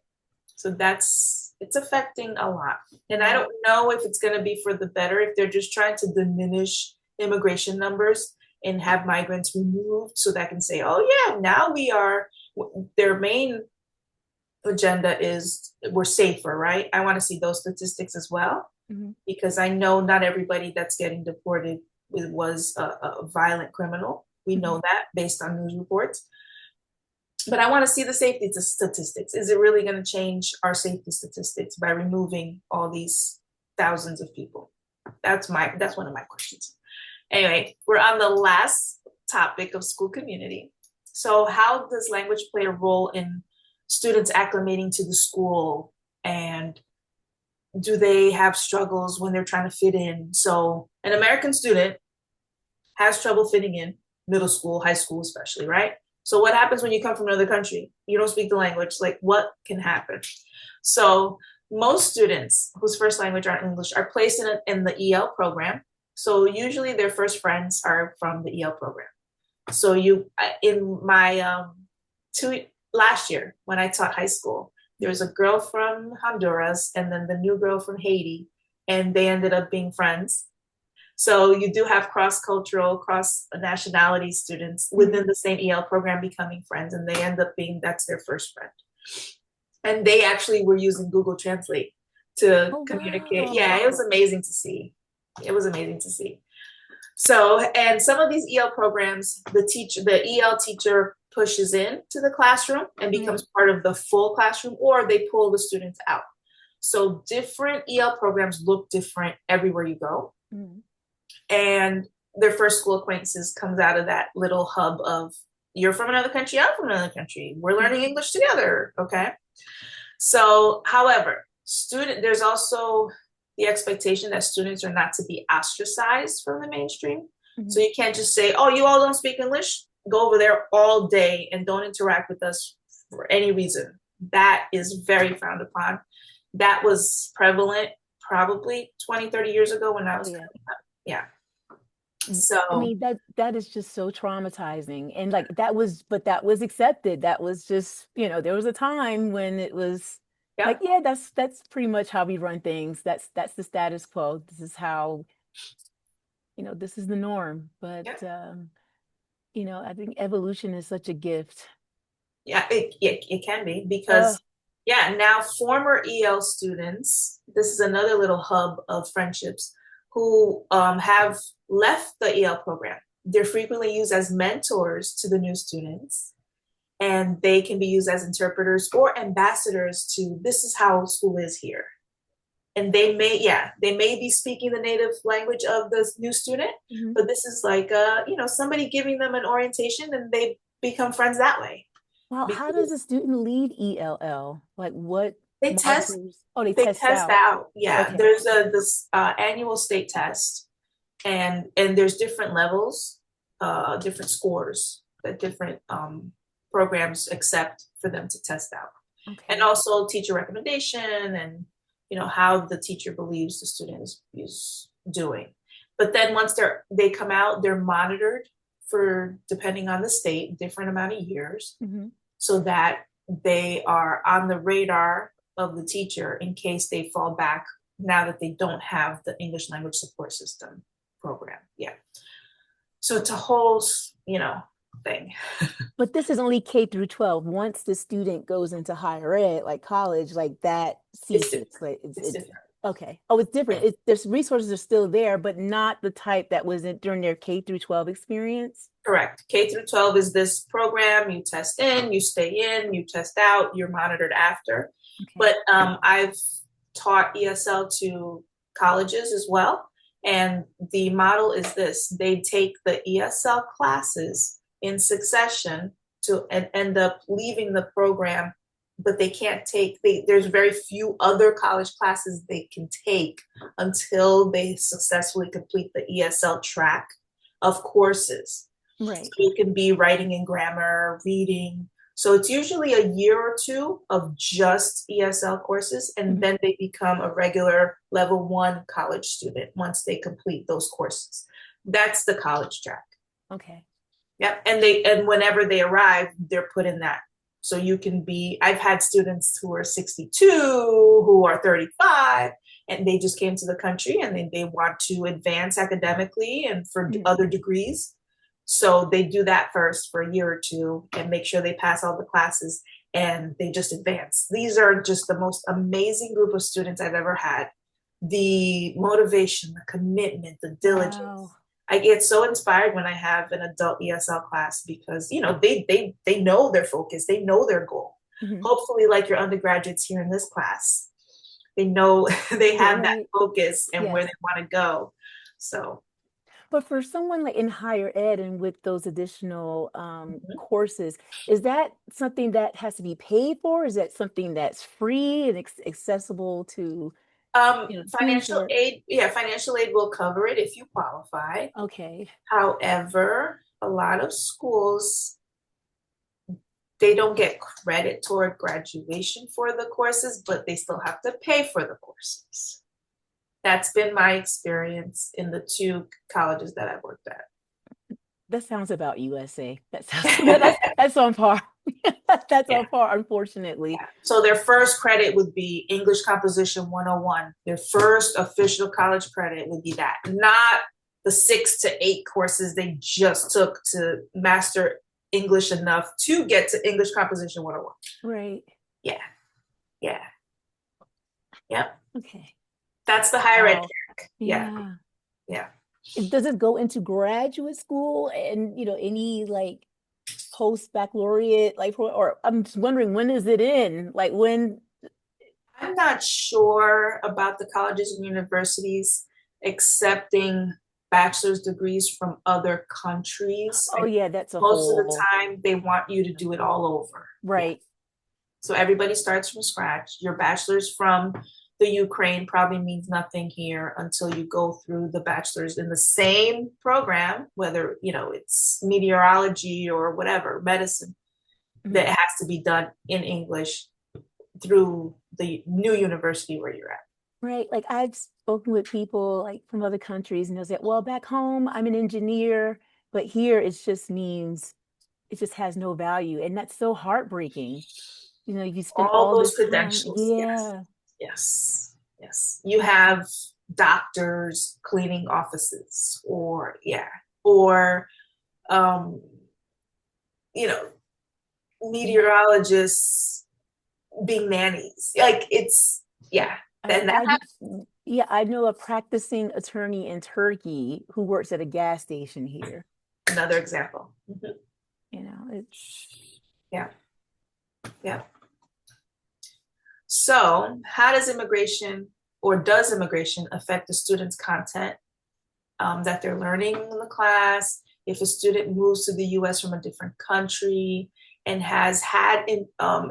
So it's affecting a lot. And I don't know if it's going to be for the better, if they're just trying to diminish immigration numbers and have migrants removed so that can say, oh yeah, now we are, their main agenda is we're safer, right? I want to see those statistics as well, Mhm. because I know not everybody that's getting deported was a violent criminal. We know Mhm. that based on news reports. But I want to see the safety statistics. Is it really going to change our safety statistics by removing all these thousands of people? That's one of my questions. Anyway, we're on the last topic of school community. So how does language play a role in students acclimating to the school, and do they have struggles when they're trying to fit in? So an American student has trouble fitting in, middle school, high school, especially, right? So what happens when you come from another country? You don't speak the language. Like, what can happen? So most students whose first language aren't English are placed in the EL program. So usually their first friends are from the EL program. So in my last year when I taught high school, there was a girl from Honduras and then the new girl from Haiti, and they ended up being friends. So you do have cross-cultural, cross-nationality students within the same EL program becoming friends, and they end up being, that's their first friend. And they actually were using Google Translate to Oh, communicate. wow. Yeah, it was amazing to see. It was amazing to see. So, and some of these EL programs, the EL teacher pushes into the classroom and becomes part of the full classroom, or they pull the students out. So different EL programs look different everywhere you go. Mm-hmm. And their first school acquaintances comes out of that little hub of, you're from another country, I'm from another country, we're learning English together. Okay. So, however, there's also the expectation that students are not to be ostracized from the mainstream. Mm-hmm. So you can't just say, oh, you all don't speak English, go over there all day and don't interact with us for any reason. That is very frowned upon. That was prevalent probably 20, 30 years ago when I was coming up. Yeah. So I mean, that is just so traumatizing. And like but that was accepted. That was just, there was a time when it was like, yeah, yeah, that's pretty much how we run things. That's the status quo. This is how, this is the norm. But yeah, I think evolution is such a gift. yeah, it can be because yeah, now former EL students, this is another little hub of friendships, who have left the EL program. They're frequently used as mentors to the new students, and they can be used as interpreters or ambassadors to, this is how school is here. And they may be speaking the native language of the new student, Mhm. but this is like, somebody giving them an orientation, and they become friends that way. Well, how does a Because student lead ELL? Like what they test markers? Oh, they they test test out. out. Yeah, Okay. there's this annual state test, and there's different levels, different scores that different programs accept for them to test out, and Okay. also teacher recommendation, and how the teacher believes the student is doing. But then once they come out, they're monitored for, depending on the state, different amount of years, Mm-hmm. so that they are on the radar of the teacher in case they fall back now that they don't have the English language support system program. Yeah. So it's a whole, thing. But this is only K through 12. Once the student goes into higher ed, like college, like that It's ceases. different. Like It's it's different. okay. Oh, it's different. There's resources are still there, but not the type that was during their K through 12 experience. Correct. K through 12 is this program. You test in, you stay in, you test out, you're monitored after. Okay. But I've taught ESL to colleges as well. And the model is this: they take the ESL classes in succession to and end up leaving the program, but they can't there's very few other college classes they can take until they successfully complete the ESL track of courses. So Right. it can be writing and grammar, reading. So it's usually a year or two of just ESL courses, and Mhm. then they become a regular level 1 college student once they complete those courses. That's the college track. Okay. Yep. And whenever they arrive, they're put in that. So I've had students who are 62, who are 35, and they just came to the country, and they want to advance academically and for Mhm. other degrees. So they do that first for a year or two and make sure they pass all the classes. and they just advance. These are just the most amazing group of students I've ever had. The motivation, the commitment, the diligence. Wow. I get so inspired when I have an adult ESL class because they know their focus, they know their goal. Mhm. Hopefully, like your undergraduates here in this class, they know they have that Right. focus and where Yes. they want to go. So, But for someone like in higher ed and with those additional mhm. courses, is that something that has to be paid for? Is that something that's free and accessible to, students Financial or aid, yeah, financial aid will cover it if you qualify. okay. However, a lot of schools, they don't get credit toward graduation for the courses, but they still have to pay for the courses. That's been my experience in the two colleges that I've worked That sounds about USA. That sounds at. that's on par. That's Yeah. on par, unfortunately. So their first credit would be English Composition 101. Their first official college credit would be that, not the 6 to 8 courses they just took to master English enough to get to English Composition 101. Right. Yeah, yeah, yep. Okay. That's the higher ed Wow. track. Yeah, Yeah. yeah. Does it go into graduate school and any like post baccalaureate or I'm just wondering when is it in? Like when I'm not sure about the colleges and universities accepting bachelor's degrees from other countries. oh yeah, that's a Most of the whole time, they want you to do it all over. Yeah. right. So everybody starts from scratch. Your bachelor's from the Ukraine probably means nothing here until you go through the bachelor's in the same program, whether, it's meteorology or whatever, medicine, that Mhm. has to be done in English through the new university where you're at. Right. Like I've spoken with people like from other countries and they'll say, well, back home I'm an engineer, but here it just has no value. And that's so heartbreaking. You spend All all those this time. credentials, yes, Yeah. yes, yes. You have doctors cleaning offices, or yeah, or um, you know, Yeah. meteorologists being nannies. Like it's yeah. I, Then that I, yeah, I know a practicing attorney in Turkey who works at a gas station here. another example. Mhm. It's Yeah, yeah. So, how does immigration or does immigration affect the student's content that they're learning in the class? If a student moves to the US from a different country and has had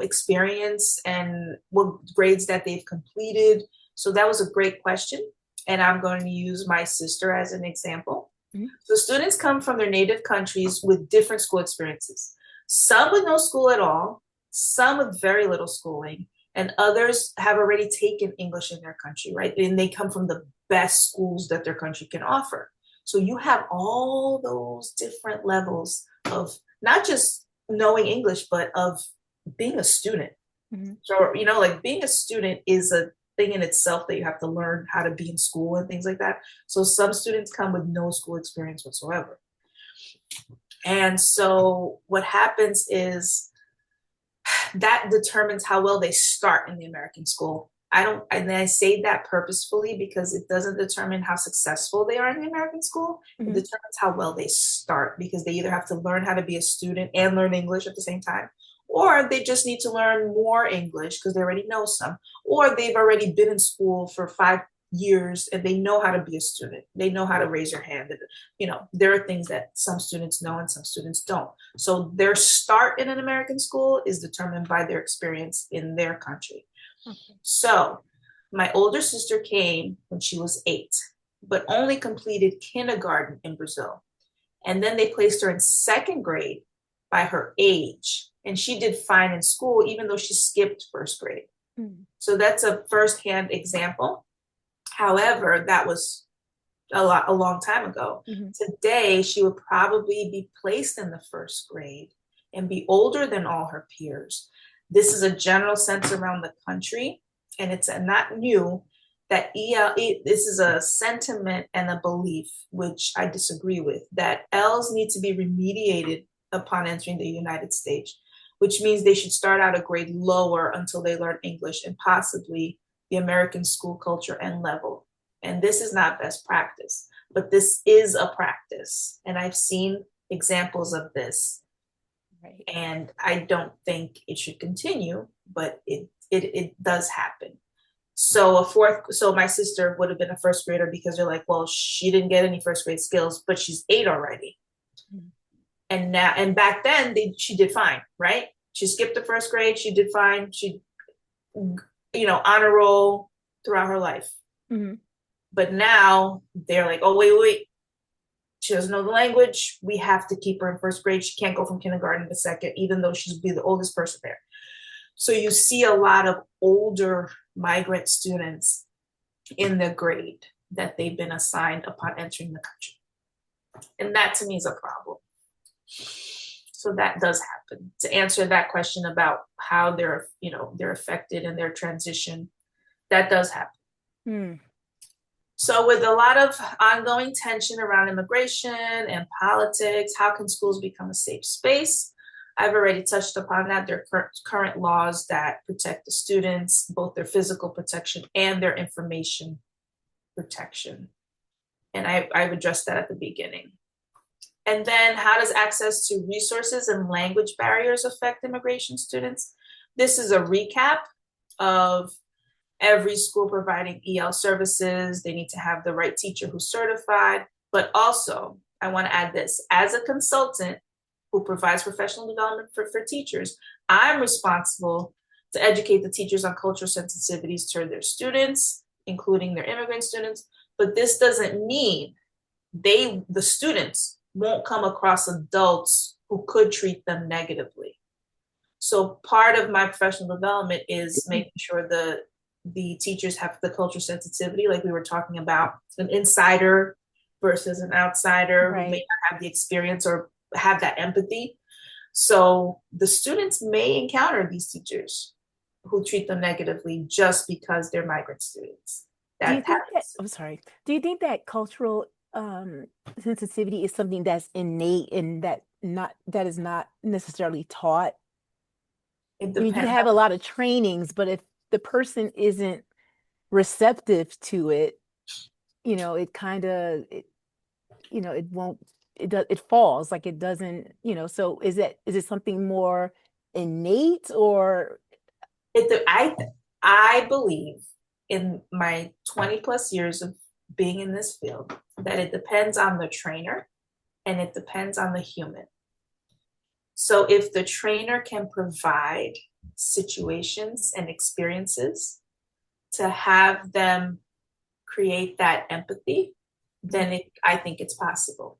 experience and what grades that they've completed. So, that was a great question. And I'm going to use my sister as an example. mhm, So, students come from their native countries with different school experiences. Some with no school at all, some with very little schooling, and others have already taken English in their country, right? And they come from the best schools that their country can offer. So you have all those different levels of not just knowing English, but of being a student. mhm. So, like being a student is a thing in itself that you have to learn how to be in school and things like that. So some students come with no school experience whatsoever. And so what happens is that determines how well they start in the American school. And I say that purposefully because it doesn't determine how successful they are in the American school. It Mhm. determines how well they start because they either have to learn how to be a student and learn English at the same time, or they just need to learn more English because they already know some, or they've already been in school for 5 years and they know how to be a student. They know how to raise your hand. There are things that some students know and some students don't. So their start in an American school is determined by their experience in their country. Okay. So my older sister came when she was 8, but only completed kindergarten in Brazil. And then they placed her in second grade by her age. And she did fine in school, even though she skipped first grade. Mhm. So that's a firsthand example. However, that was a long time ago. Mhm. Today, she would probably be placed in the first grade and be older than all her peers. This is a general sense around the country, and it's not new that this is a sentiment and a belief, which I disagree with, that L's need to be remediated upon entering the United States. which means they should start out a grade lower until they learn English and possibly the American school culture and level. And this is not best practice, but this is a practice. And I've seen examples of this. Right. And I don't think it should continue, but it does happen. So my sister would have been a first grader because they're like, well, she didn't get any first grade skills, but she's 8 already. Mm-hmm. And back then she did fine, right? She skipped the first grade, she did fine. She, honor roll throughout her life. Mm-hmm. But now they're like, oh, wait. She doesn't know the language. We have to keep her in first grade. She can't go from kindergarten to second, even though she'll be the oldest person there. So you see a lot of older migrant students in the grade that they've been assigned upon entering the country. And that to me is a problem. So that does happen. To answer that question about how they're affected in their transition, that does happen. Hmm. So with a lot of ongoing tension around immigration and politics, how can schools become a safe space? I've already touched upon that. There are current laws that protect the students, both their physical protection and their information protection. And I've addressed that at the beginning. And then how does access to resources and language barriers affect immigration students? This is a recap of every school providing EL services. They need to have the right teacher who's certified. But also, I want to add this, as a consultant who provides professional development for teachers, I'm responsible to educate the teachers on cultural sensitivities to their students, including their immigrant students. But this doesn't mean the students won't come across adults who could treat them negatively. So part of my professional development is making sure the teachers have the cultural sensitivity, like we were talking about, an insider versus an outsider, right, who may not have the experience or have that empathy. So the students may encounter these teachers who treat them negatively just because they're migrant students. Do you think that cultural sensitivity is something that's innate and that is not necessarily taught? It depends. You can have a lot of trainings, but if the person isn't receptive to it, it kind of, it falls, like it doesn't, so is it something more innate or? I believe in my 20 plus years of being in this field that it depends on the trainer and it depends on the human. So if the trainer can provide situations and experiences to have them create that empathy, then I think it's possible.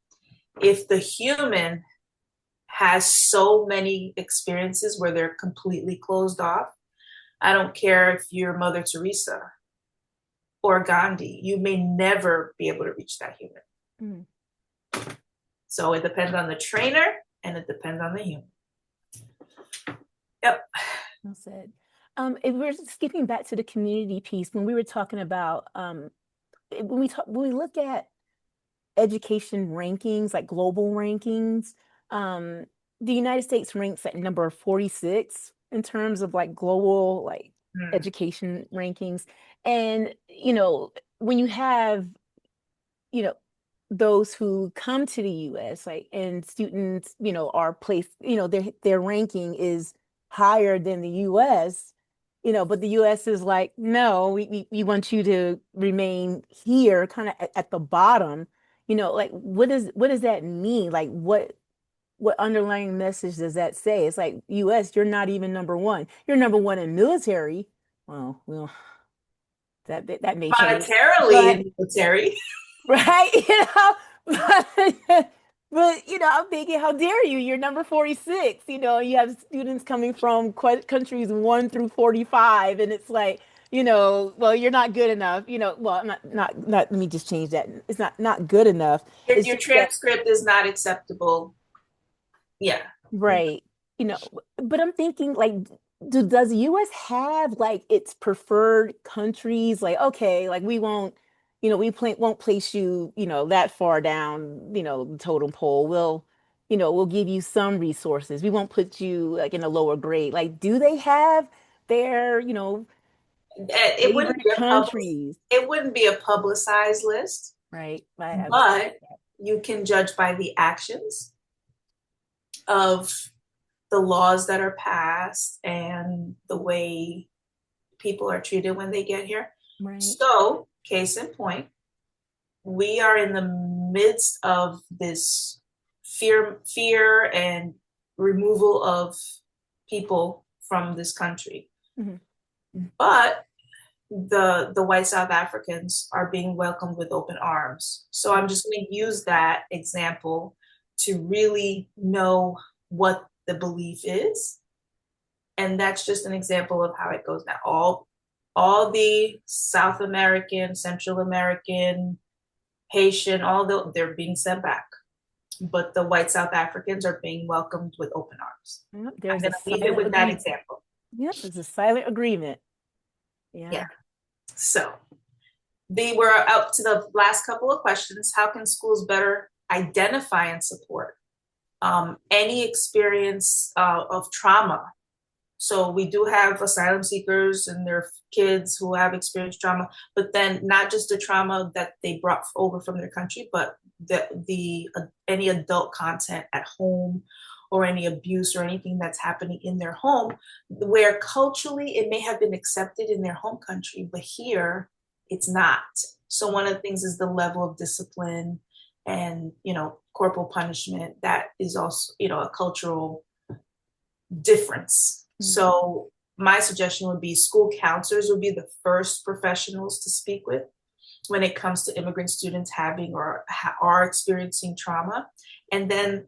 If the human has so many experiences where they're completely closed off, I don't care if you're Mother Teresa or Gandhi, you may never be able to reach that human. Mm. So it depends on the trainer and it depends on the human. Yep. Well said. If we're skipping back to the community piece, when we were talking about, when we look at education rankings, like global rankings, the United States ranks at number 46 in terms of like global education rankings. And, when you have, those who come to the US, and students, are placed, their ranking is higher than the US, but the US is like, no, we want you to remain here kind of at the bottom, what does that mean? Like what underlying message does that say? It's like, US, you're not even number one. You're number one in military. Well, that may change. Monetarily in military. Right? But I'm thinking, how dare you? You're number 46. You have students coming from countries 1 through 45, and it's like, well, you're not good enough. Well, I'm not. Let me just change that. It's not good enough. Your transcript is not acceptable. Yeah. Right. But I'm thinking, like, does the U.S. have like its preferred countries? Like, okay, like we won't. Won't place you, that far down, the totem pole. We'll, we'll give you some resources. We won't put you like in a lower grade. Like, do they have their, It wouldn't favorite be a countries? it wouldn't be a publicized list, Right. I was thinking but you can judge by the actions of the laws that are passed and the way people are treated when they get here. right. So, case in point, we are in the midst of this fear and removal of people from this country. Hmm. But the white South Africans are being welcomed with open arms. So I'm just going to use that example to really know what the belief is. And that's just an example of how it goes now. All the South American, Central American, Haitian, they're being sent back. But the white South Africans are being welcomed with open arms. Yep, I'm there's a going to leave it silent with that agreement. example. Yep, there's a silent agreement. Yeah. Yeah. So they were up to the last couple of questions. How can schools better identify and support any experience of trauma? So we do have asylum seekers and their kids who have experienced trauma, but then not just the trauma that they brought over from their country, but the any adult content at home or any abuse or anything that's happening in their home, where culturally it may have been accepted in their home country, but here it's not. So one of the things is the level of discipline and corporal punishment that is also a cultural difference. Mhm. So my suggestion would be school counselors would be the first professionals to speak with when it comes to immigrant students having or are experiencing trauma. And then,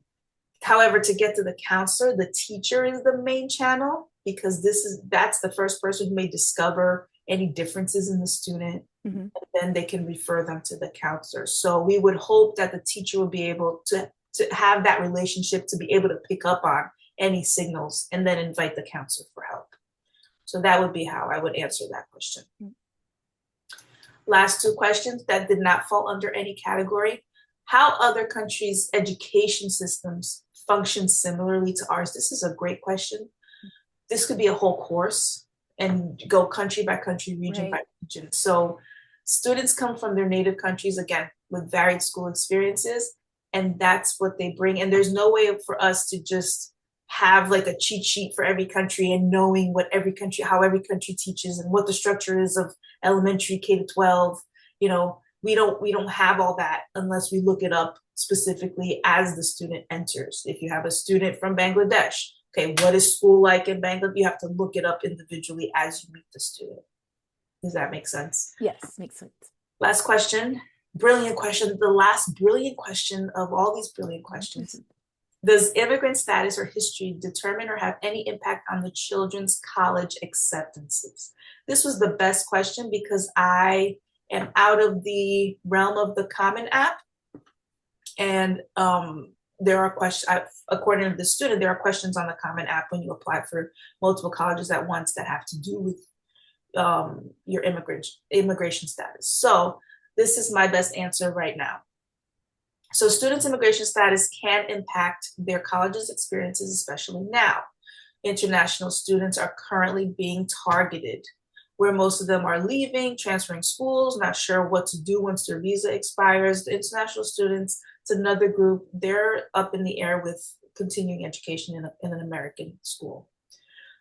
however, to get to the counselor, the teacher is the main channel because that's the first person who may discover any differences in the student. Mhm. And then they can refer them to the counselor. So we would hope that the teacher would be able to have that relationship to be able to pick up on any signals and then invite the counselor for help. So that would be how I would answer that question. Last two questions that did not fall under any category. How other countries' education systems function similarly to ours? This is a great question. This could be a whole course and go country by country, region by region. So students come from their native countries, again, with varied school experiences, and that's what they bring. And there's no way for us to just have like a cheat sheet for every country and knowing how every country teaches and what the structure is of elementary K to 12. We don't have all that unless we look it up specifically as the student enters. If you have a student from Bangladesh, okay, what is school like in Bangladesh? You have to look it up individually as you meet the student. Does that make sense? Yes, makes sense. Last question. Brilliant question. The last brilliant question of all these brilliant questions. Does immigrant status or history determine or have any impact on the children's college acceptances? This was the best question because I am out of the realm of the Common App. And there are questions, according to the student, there are questions on the Common App when you apply for multiple colleges at once that have to do with your immigration status. So this is my best answer right now. So students' immigration status can impact their college's experiences, especially now. International students are currently being targeted, where most of them are leaving, transferring schools, not sure what to do once their visa expires. The international students, it's another group, they're up in the air with continuing education in an American school.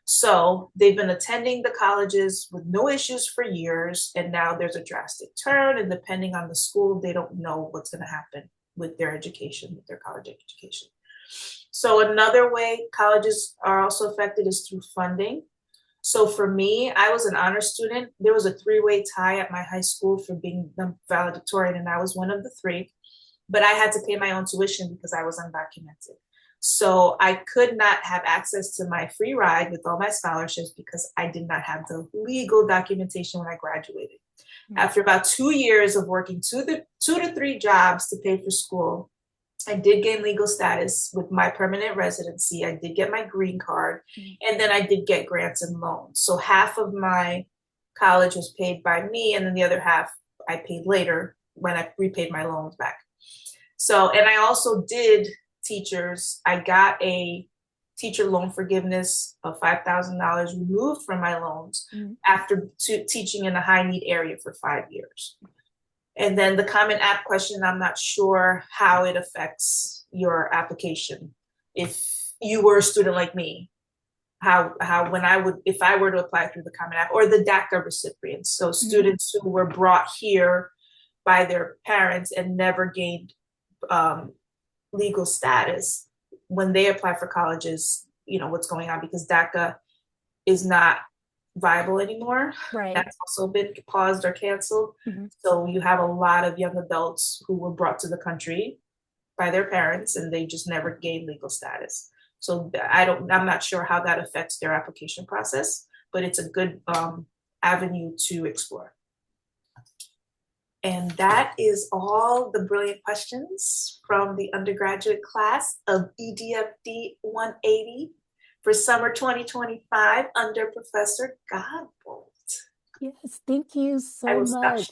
So they've been attending the colleges with no issues for years, and now there's a drastic turn, and depending on the school, they don't know what's going to happen with their education, with their college education. So another way colleges are also affected is through funding. So for me, I was an honor student. There was a three-way tie at my high school for being the valedictorian, and I was one of the three. But I had to pay my own tuition because I was undocumented. So I could not have access to my free ride with all my scholarships because I did not have the legal documentation when I graduated. After about 2 years of working two to three jobs to pay for school, I did gain legal status with my permanent residency. I did get my green card, and then I did get grants and loans. So half of my college was paid by me, and then the other half I paid later when I repaid my loans back. So, and I also did teachers. I got a teacher loan forgiveness of $5,000 removed from my loans after teaching in a high need area for 5 years. And then the Common App question, I'm not sure how it affects your application. If you were a student like me, how when I would, if I were to apply through the Common App, or the DACA recipients, so students who were brought here by their parents and never gained legal status, when they apply for colleges, what's going on, because DACA is not viable anymore. Right. That's also been paused or canceled. So you have a lot of young adults who were brought to the country by their parents and they just never gained legal status. So I'm not sure how that affects their application process, but it's a good avenue to explore. And that is all the brilliant questions from the undergraduate class of EDFD 180 for summer 2025 under Professor Godbolt. Yes, thank you so much.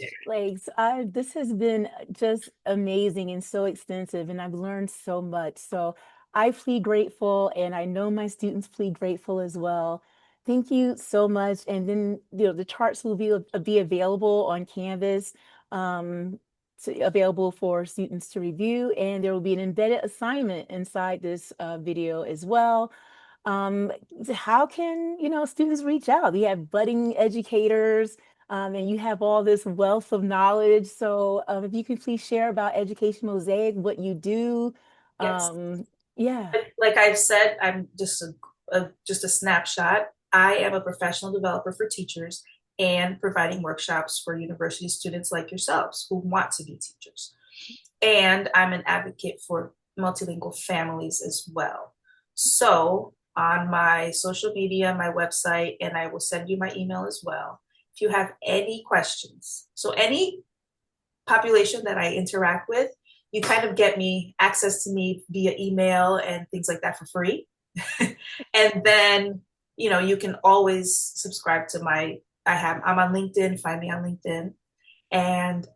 This has been just amazing and so extensive, and I've learned so much. So I feel grateful, and I know my students feel grateful as well. Thank you so much. And then the charts will be available on Canvas, available for students to review, and there will be an embedded assignment inside this video as well. How can students reach out? We have budding educators, and you have all this wealth of knowledge. So if you could please share about Education Mosaic, what you do. Yes. Yeah. Like I've said, I'm just a snapshot. I am a professional developer for teachers and providing workshops for university students like yourselves who want to be teachers. And I'm an advocate for multilingual families as well. So on my social media, my website, and I will send you my email as well, if you have any questions. So any population that I interact with, you kind of get access to me via email and things like that for free. And then, you can always subscribe to I'm on LinkedIn, find me on LinkedIn, and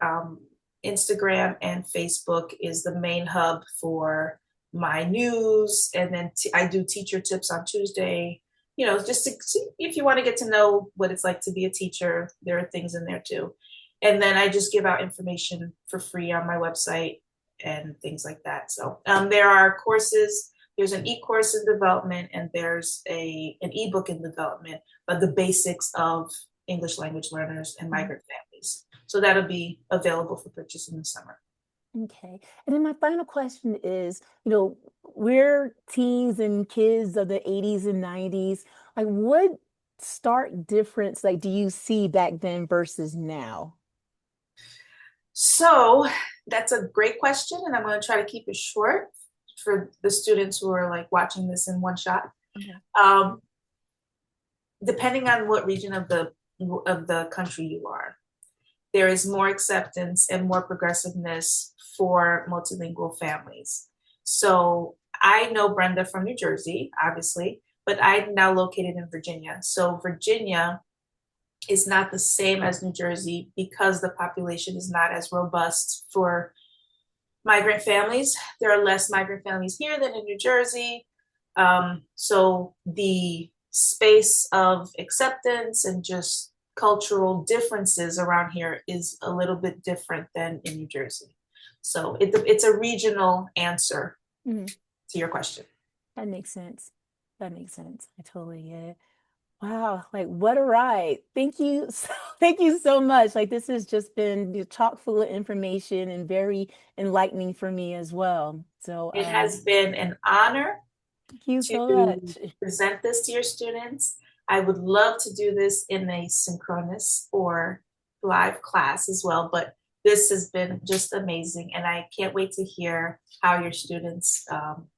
Instagram and Facebook is the main hub for my news. And then I do teacher tips on Tuesday, just to see if you want to get to know what it's like to be a teacher. There are things in there too. And then I just give out information for free on my website and things like that. So there are courses. There's an e-course in development, and there's an ebook in development, but the basics of English language learners and migrant families. So that'll be available for purchase in the summer. Okay. And then my final question is, we're teens and kids of the 80s and 90s. Like, what stark difference, do you see back then versus now? So that's a great question, and I'm going to try to keep it short for the students who are watching this in one shot. Depending on what region of the country you are, there is more acceptance and more progressiveness for multilingual families. So I know Brenda from New Jersey, obviously, but I'm now located in Virginia. So Virginia is not the same as New Jersey because the population is not as robust for migrant families. There are less migrant families here than in New Jersey. So the space of acceptance and just cultural differences around here is a little bit different than in New Jersey. So it's a regional answer to your question. That makes sense. I totally get it. Wow, what a ride. Thank you. Thank you so much. This has just been chock full of information and very enlightening for me as well. So it has been an honor to present this to your students. I would love to do this in a synchronous or live class as well, but this has been just amazing, and I can't wait to hear how your students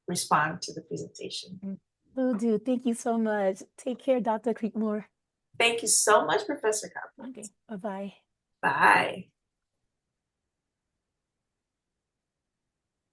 respond to the presentation. Will do. Thank you so much. Take care, Dr. Creekmore. Thank you so much, Professor Godbolt. Okay. Bye-bye. Bye.